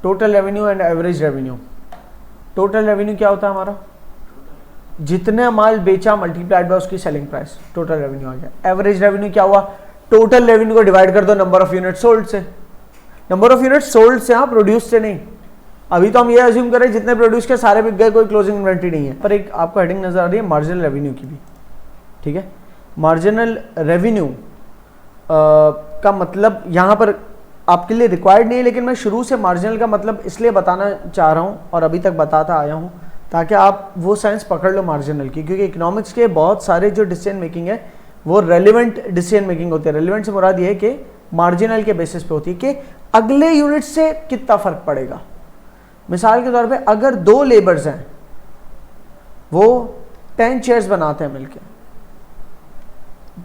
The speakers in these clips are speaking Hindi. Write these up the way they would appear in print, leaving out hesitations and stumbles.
Total revenue and average revenue. Total revenue क्या होता है हमारा, जितने माल बेचा मल्टीप्लाइड बाय उसकी सेलिंग प्राइस, टोटल रेवेन्यू आ गया। एवरेज रेवेन्यू क्या हुआ, टोटल रेवेन्यू को डिवाइड कर दो नंबर ऑफ यूनिट सोल्ड से। नंबर ऑफ यूनिट सोल्ड से, हाँ, प्रोड्यूस से नहीं। अभी तो हम ये अज्यूम करें जितने प्रोड्यूस के सारे बिक गए, कोई क्लोजिंग इन्वेंटरी नहीं है। पर एक आपको हेडिंग नजर आ रही है मार्जिनल रेवेन्यू की भी, ठीक है। मार्जिनल रेवेन्यू का मतलब यहाँ पर आपके लिए रिक्वायर्ड नहीं है, लेकिन मैं शुरू से मार्जिनल का मतलब इसलिए बताना चाह रहा हूँ और अभी तक बताता आया हूँ ताकि आप वो साइंस पकड़ लो मार्जिनल की, क्योंकि इकोनॉमिक्स के बहुत सारे जो डिसीजन मेकिंग है वो रेलिवेंट डिसीजन मेकिंग होती है। रेलिवेंट से मुराद ये है कि मार्जिनल के बेसिस पे होती है कि अगले यूनिट से कितना फर्क पड़ेगा। मिसाल के तौर पे अगर 2 लेबर्स हैं, वो 10 चेयर्स बनाते हैं मिलके,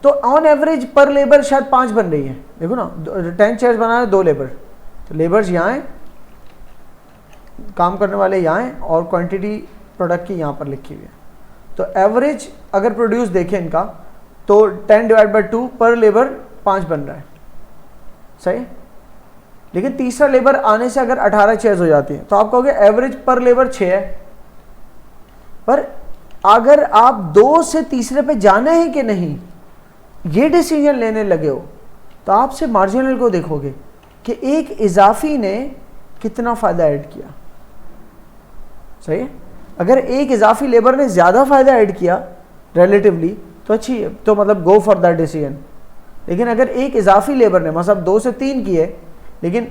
तो ऑन एवरेज पर लेबर शायद 5 बन रही है। देखो ना, 10 चेयर्स बना रहे 2 लेबर, तो लेबर्स यहाँ हैं, काम करने वाले यहाँ हैं और क्वांटिटी प्रोडक्ट की यहाँ पर लिखी हुई है। तो एवरेज अगर प्रोड्यूस देखें इनका, तो 10 डिवाइड बाई 2 पर लेबर 5 बन रहा है, सही। लेकिन तीसरा लेबर आने से अगर 18 चेयर्स हो जाती है तो आप कहोगे एवरेज पर लेबर 6 है। पर अगर आप 2 से तीसरे पे जाना है कि नहीं ये डिसीजन लेने लगे हो, तो आप से मार्जिनल को देखोगे कि एक इजाफी ने कितना फ़ायदा ऐड किया, सही है। अगर एक इजाफी लेबर ने ज़्यादा फ़ायदा ऐड किया रिलेटिवली तो अच्छी है, तो मतलब गो फॉर दैट डिसीजन। लेकिन अगर एक इजाफी लेबर ने मतलब 2 से 3 किए लेकिन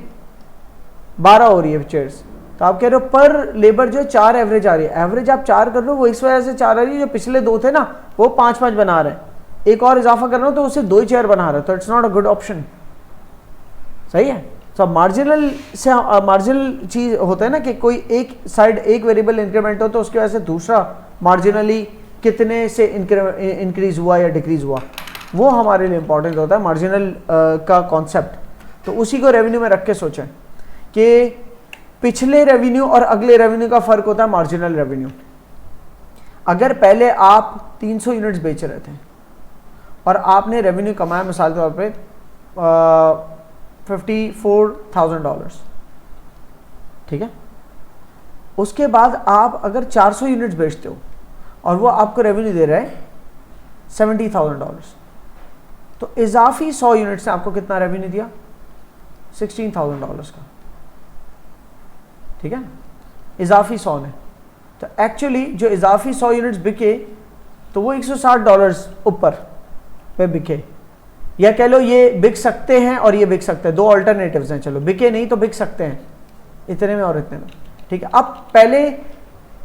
12 हो रही है चेयर्स, तो आप कह रहे हो पर लेबर जो 4 एवरेज आ रही है। एवरेज आप 4 कर रहे हो, वो इस वजह से 4 आ रही है, जो पिछले 2 थे ना वो 5-5 बना रहे हैं, एक और इजाफा कर रहे हो तो उससे 2 चेयर बना रहे हो, तो it's not a good option, सही है। तो मार्जिनल से मार्जिनल चीज होता है ना कि कोई एक साइड एक वेरिएबल इंक्रीमेंट हो तो उसकी वजह से दूसरा मार्जिनली कितने से इंक्रीज हुआ या डिक्रीज हुआ, वो हमारे लिए इंपॉर्टेंट होता है मार्जिनल का कॉन्सेप्ट। तो उसी को रेवेन्यू में रख के सोचें कि पिछले रेवेन्यू और अगले रेवेन्यू का फर्क होता है मार्जिनल रेवेन्यू। अगर पहले आप 300 यूनिट्स बेच रहे थे और आपने रेवेन्यू कमाया मिसाल के तौर पे $54,000, ठीक है। उसके बाद आप अगर 400 यूनिट्स बेचते हो और वो आपको रेवेन्यू दे रहा है $70,000, तो इजाफी 100 यूनिट्स ने आपको कितना रेवेन्यू दिया, $16,000 का, ठीक है, इजाफी 100 ने। तो एक्चुअली जो इजाफी 100 यूनिट्स बिके तो वो $160 ऊपर पे बिके, या कह लो ये बिक सकते हैं और ये बिक सकते हैं, 2 अल्टरनेटिव्स हैं। चलो बिके नहीं तो बिक सकते हैं इतने में और इतने में, ठीक है। अब पहले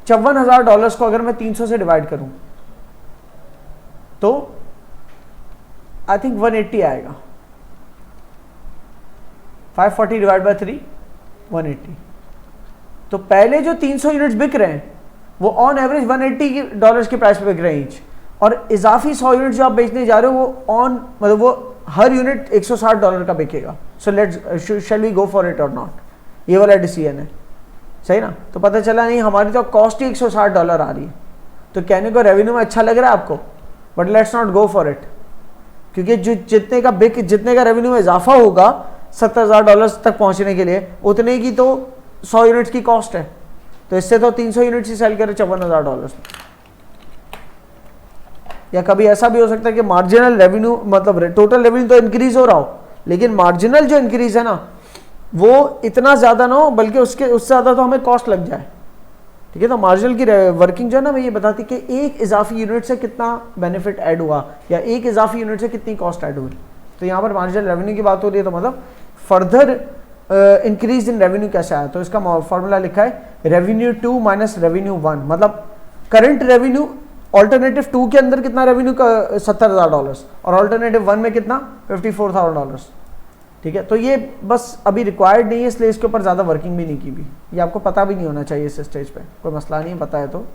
$54,000 को अगर मैं 300 से डिवाइड करूं तो आई थिंक 180 आएगा। 540 डिवाइड बाय 3 180। तो पहले जो 300 यूनिट्स बिक रहे हैं वो ऑन एवरेज $180 की प्राइस पे बिक रहे हैं ईच, और इजाफी 100 यूनिट जो आप बेचने जा रहे हो वो ऑन मतलब वो हर यूनिट $160 का बिकेगा। So let's shall we go for it और नॉट, ये वाला डिसीजन है, सही ना। तो पता चला नहीं हमारी तो कॉस्ट ही $160 आ रही है, तो कहने को रेवेन्यू में अच्छा लग रहा है आपको, but let's not go for it, क्योंकि जो जितने का रेवेन्यू में इजाफा होगा $70,000 तक पहुंचने के लिए, उतने की तो 100 यूनिट्स की कॉस्ट है। तो इससे तो 300 यूनिट्स ही सेल करे $54,000 में। या कभी ऐसा भी हो सकता है कि मार्जिनल रेवेन्यू मतलब टोटल रेवेन्यू तो इंक्रीज हो रहा हो, लेकिन मार्जिनल जो इंक्रीज है ना वो इतना ज्यादा ना हो, बल्कि उससे ज्यादा तो हमें कॉस्ट लग जाए, ठीक है। तो मार्जिनल की वर्किंग जो है ना मैं ये बताती कि एक इजाफी यूनिट से कितना बेनिफिट ऐड हुआ या एक इजाफी यूनिट से कितनी कॉस्ट ऐड हुई। तो यहाँ पर मार्जिनल रेवेन्यू की बात हो रही है, तो मतलब फर्दर इंक्रीज इन रेवेन्यू कैसे आया, तो इसका फॉर्मूला लिखा है रेवेन्यू 2 माइनस रेवेन्यू 1, मतलब करंट रेवेन्यू ऑल्टरनेटिव 2 के अंदर कितना रेवेन्यू का $70,000 और ऑल्टरनेटिव 1 में कितना $54,000, ठीक है। तो ये बस अभी रिक्वायर्ड नहीं है, इसलिए इसके ऊपर ज़्यादा वर्किंग भी नहीं की भी, ये आपको पता भी नहीं होना चाहिए इस स्टेज पे, कोई मसला नहीं है, पता है तो